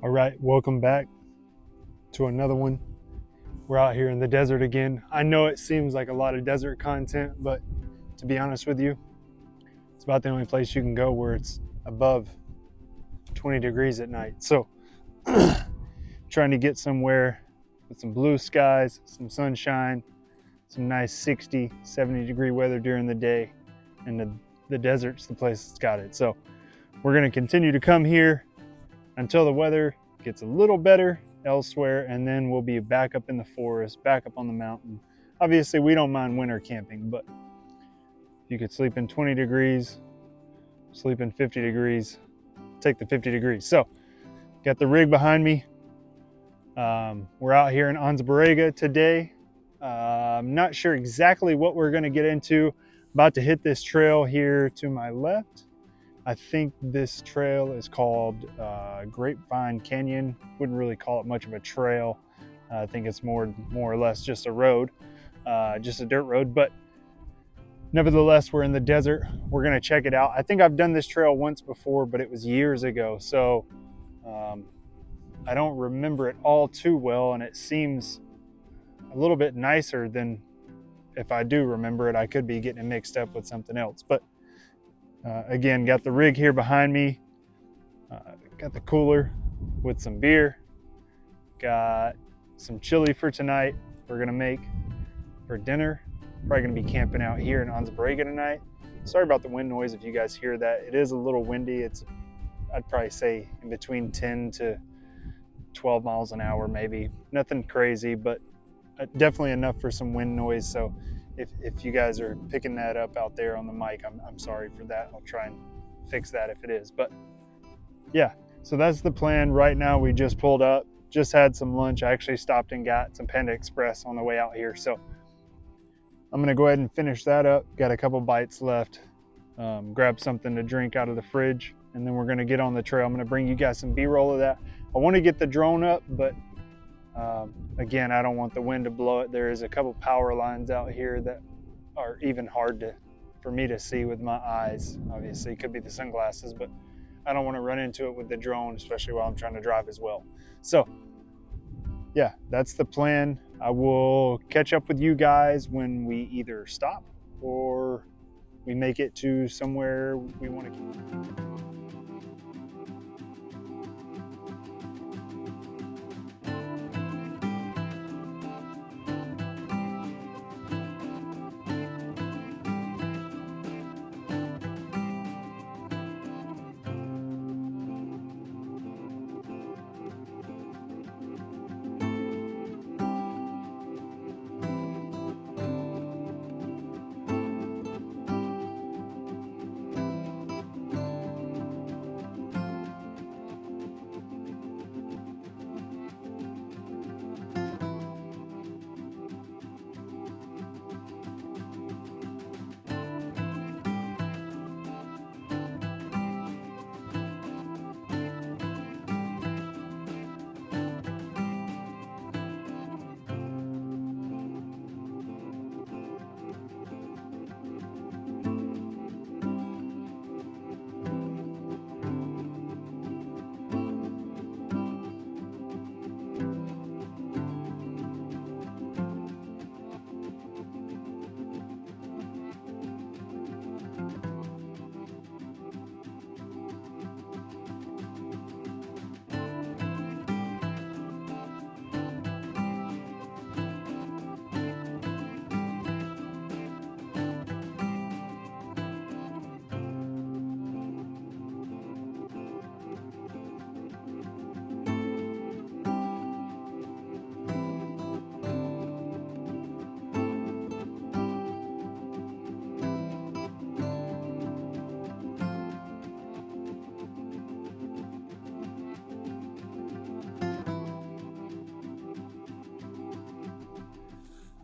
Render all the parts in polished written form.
All right, welcome back to another one. We're out here in the desert again. I know it seems like a lot of desert content, but to be honest with you, it's about the only place you can go where it's above 20 degrees at night. So trying to get somewhere with some blue skies, some sunshine, some nice 60, 70 degree weather during the day, and the desert's the place that's got it. So we're gonna continue to come here until the weather gets a little better elsewhere, and then we'll be back up in the forest, back up on the mountain. Obviously, we don't mind winter camping, but you could sleep in 20 degrees, sleep in 50 degrees, take the 50 degrees. So, got the rig behind me. We're out here in Anza today. I'm not sure exactly what we're gonna get into. About to hit this trail here to my left. I think this trail is called Grapevine Canyon. Wouldn't really call it much of a trail. I think it's more or less just a road, just a dirt road. But nevertheless, we're in the desert. We're gonna check it out. I think I've done this trail once before, but it was years ago. So I don't remember it all too well, and it seems a little bit nicer than if I do remember it. I could be getting it mixed up with something else. But again, got the rig here behind me, got the cooler with some beer, got some chili for tonight we're gonna make for dinner. Probably gonna be camping out here in Anza tonight. Sorry about the wind noise if you guys hear that. It is a little windy. I'd probably say in between 10 to 12 miles an hour maybe. Nothing crazy, but definitely enough for some wind noise. So if you guys are picking that up out there on the mic, I'm sorry for that. I'll try and fix that if it is. But yeah, so that's the plan right now. We just pulled up, just had some lunch. I actually stopped and got some Panda Express on the way out here. So I'm gonna go ahead and finish that up. Got a couple bites left. Grab something to drink out of the fridge, and then we're gonna get on the trail. I'm gonna bring you guys some B-roll of that. I wanna get the drone up, but again, I don't want the wind to blow it. There is a couple power lines out here that are even hard for me to see with my eyes. Obviously, it could be the sunglasses, but I don't want to run into it with the drone, especially while I'm trying to drive as well. So yeah, that's the plan. I will catch up with you guys when we either stop or we make it to somewhere we want to keep.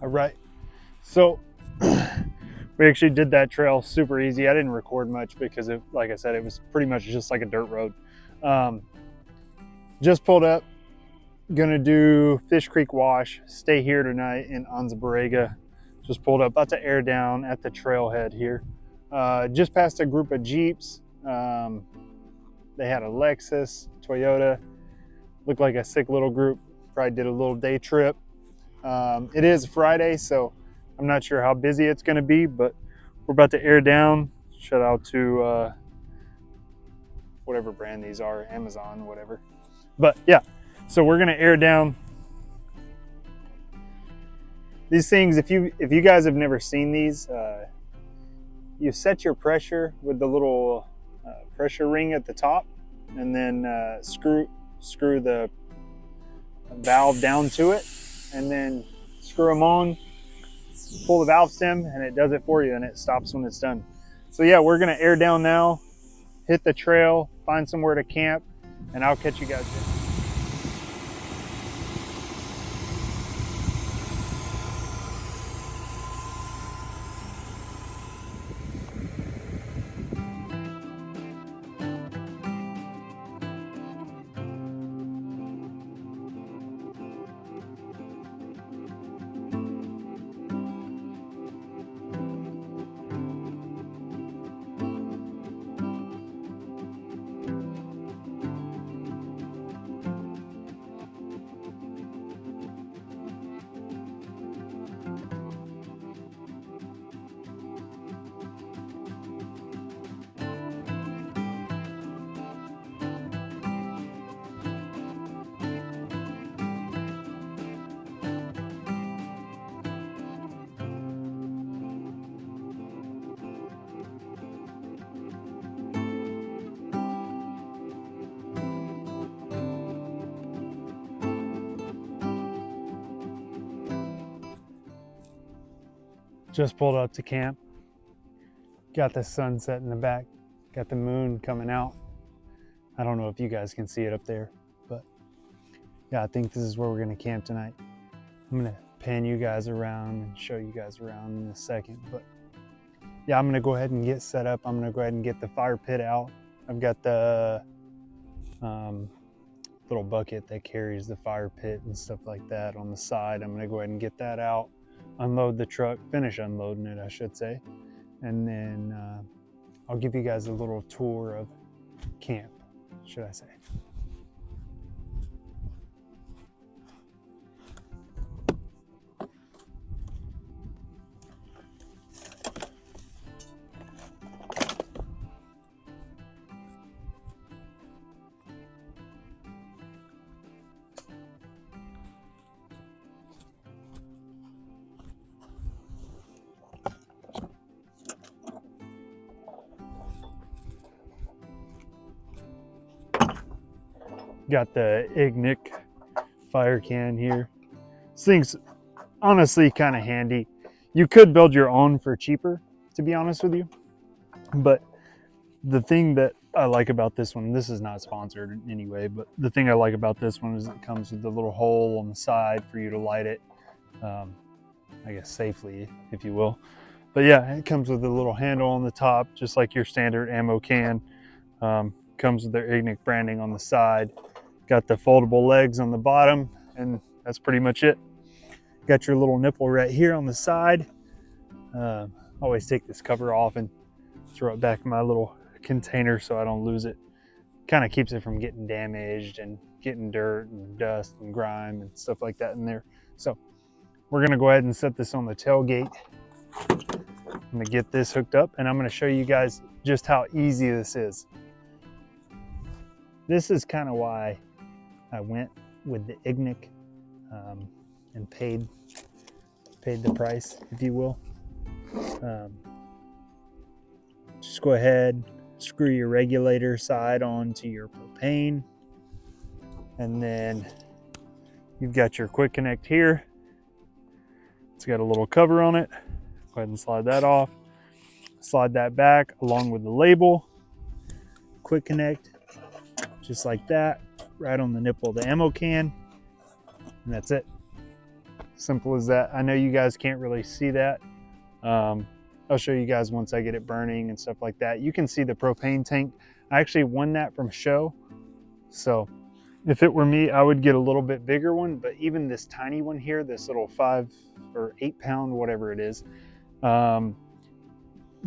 All right, so we actually did that trail super easy. I didn't record much because, like I said, it was pretty much just like a dirt road. Just pulled up, gonna do Fish Creek Wash, stay here tonight in Anza. Just pulled up, about to air down at the trailhead here. Just passed a group of Jeeps. They had a Lexus, Toyota, Looked like a sick little group. Probably did a little day trip. It is Friday, so I'm not sure how busy it's going to be, but we're about to air down. Shout out to whatever brand these are, Amazon, whatever. But yeah, so we're going to air down these things. If you guys have never seen these, you set your pressure with the little pressure ring at the top, and then screw the valve down to it, and then screw them on, pull the valve stem, and it does it for you, and it stops when it's done. So yeah, we're gonna air down now, hit the trail, find somewhere to camp, and I'll catch you guys there. Just pulled up to camp. Got the sunset in the back. Got the moon coming out. I don't know if you guys can see it up there, but yeah, I think this is where we're gonna camp tonight. I'm gonna pan you guys around and show you guys around in a second, but yeah, I'm gonna go ahead and get set up. I'm gonna go ahead and get the fire pit out. I've got the little bucket that carries the fire pit and stuff like that on the side. I'm gonna go ahead and get that out, unload the truck, finish unloading it, I should say, and then I'll give you guys a little tour of camp, should I say. Got the Ignic fire can here. This thing's honestly kind of handy. You could build your own for cheaper, to be honest with you. But the thing that I like about this one, this is not sponsored in any way, but the thing I like about this one is it comes with the little hole on the side for you to light it, I guess safely, if you will. But yeah, it comes with a little handle on the top, just like your standard ammo can. Comes with their Ignic branding on the side. Got the foldable legs on the bottom, and that's pretty much it. Got your little nipple right here on the side. Always take this cover off and throw it back in my little container so I don't lose it. Kind of keeps it from getting damaged and getting dirt and dust and grime and stuff like that in there. So we're gonna go ahead and set this on the tailgate. I'm gonna get this hooked up, and I'm gonna show you guys just how easy this is. This is kind of why I went with the Ignic and paid the price, if you will. Just go ahead, screw your regulator side onto your propane, and then you've got your quick connect here. It's got a little cover on it. Go ahead and slide that off. Slide that back along with the label. Quick connect, just like that, right on the nipple of the ammo can, and that's it. Simple as that. I know you guys can't really see that. I'll show you guys once I get it burning and stuff like that. You can see the propane tank. I actually won that from show, so if it were me, I would get a little bit bigger one, but even this tiny one here, this little 5 or 8 pound, whatever it is,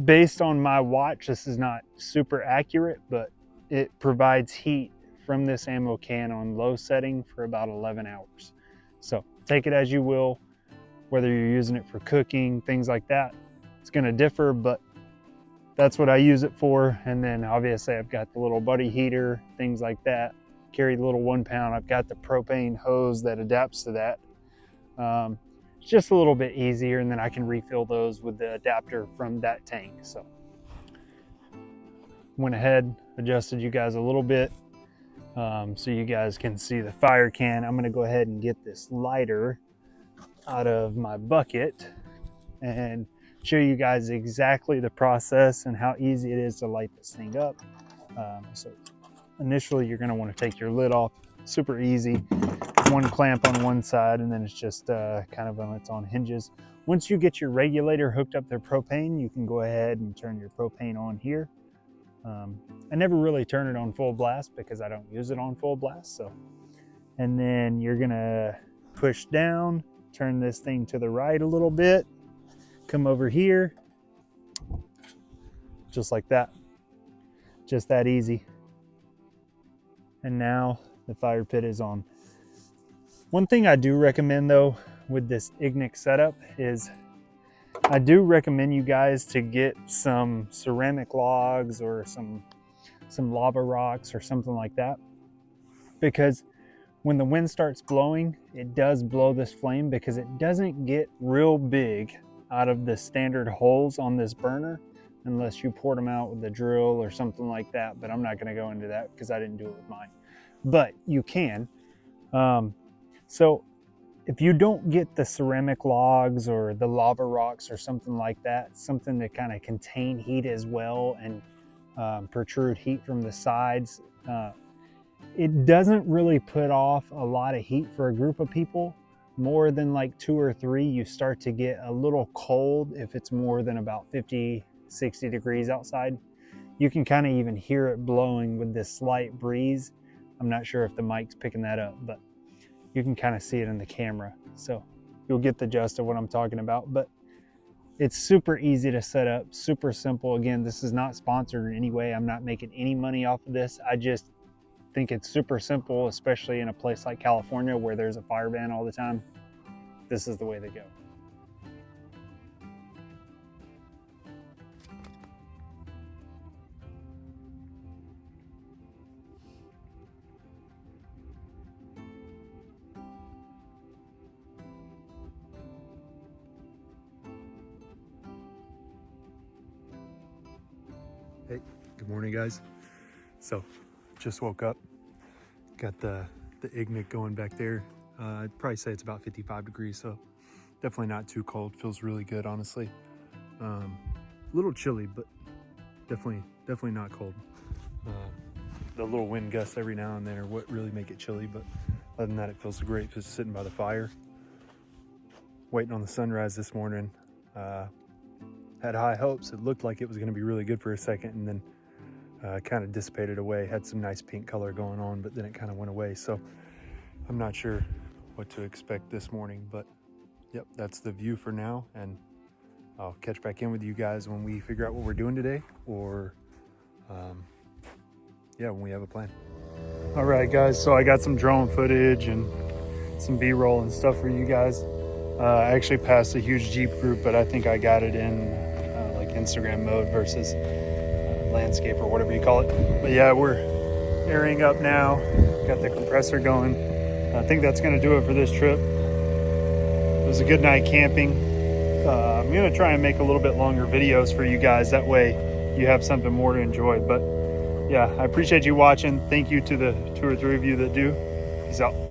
based on my watch, this is not super accurate, but it provides heat from this ammo can on low setting for about 11 hours. So take it as you will, whether you're using it for cooking, things like that. It's going to differ, but that's what I use it for. And then obviously I've got the little buddy heater, things like that. Carry the little 1 pound. I've got the propane hose that adapts to that. It's just a little bit easier, and then I can refill those with the adapter from that tank. So went ahead, adjusted you guys a little bit so you guys can see the fire can. I'm going to go ahead and get this lighter out of my bucket and show you guys exactly the process and how easy it is to light this thing up. So initially you're going to want to take your lid off. Super easy. One clamp on one side, and then it's just kind of on its own hinges. Once you get your regulator hooked up to propane, you can go ahead and turn your propane on here. I never really turn it on full blast because I don't use it on full blast. So, and then you're gonna push down, turn this thing to the right a little bit, come over here, just like that. Just that easy. And now the fire pit is on. One thing I do recommend though with this Ignik setup is I do recommend you guys to get some ceramic logs or some lava rocks or something like that, because when the wind starts blowing, it does blow this flame because it doesn't get real big out of the standard holes on this burner unless you poured them out with a drill or something like that. But I'm not going to go into that because I didn't do it with mine, but you can. So if you don't get the ceramic logs or the lava rocks or something like that, something to kind of contain heat as well and protrude heat from the sides, it doesn't really put off a lot of heat for a group of people. More than like 2 or 3, you start to get a little cold if it's more than about 50, 60 degrees outside. You can kind of even hear it blowing with this slight breeze. I'm not sure if the mic's picking that up, but you can kind of see it in the camera. So you'll get the gist of what I'm talking about, but it's super easy to set up, super simple. Again, this is not sponsored in any way. I'm not making any money off of this. I just think it's super simple, especially in a place like California where there's a fire ban all the time. This is the way to go. Hey, good morning guys. So just woke up, got the Ignik going back there. I'd probably say it's about 55 degrees, so definitely not too cold. Feels really good, honestly. A little chilly, but definitely not cold. The little wind gusts every now and then are what really make it chilly, but other than that, it feels great just sitting by the fire. Waiting on the sunrise this morning. Had high hopes. It looked like it was going to be really good for a second, and then kind of dissipated away. Had some nice pink color going on, but then it kind of went away. So I'm not sure what to expect this morning, but yep, that's the view for now. And I'll catch back in with you guys when we figure out what we're doing today, or yeah, when we have a plan. All right, guys. So I got some drone footage and some B-roll and stuff for you guys. I actually passed a huge Jeep group, but I think I got it in like Instagram mode versus landscape or whatever you call it. But yeah, we're airing up now. Got the compressor going. I think that's going to do it for this trip. It was a good night camping. I'm going to try and make a little bit longer videos for you guys. That way you have something more to enjoy. But yeah, I appreciate you watching. Thank you to the 2 or 3 of you that do. Peace out.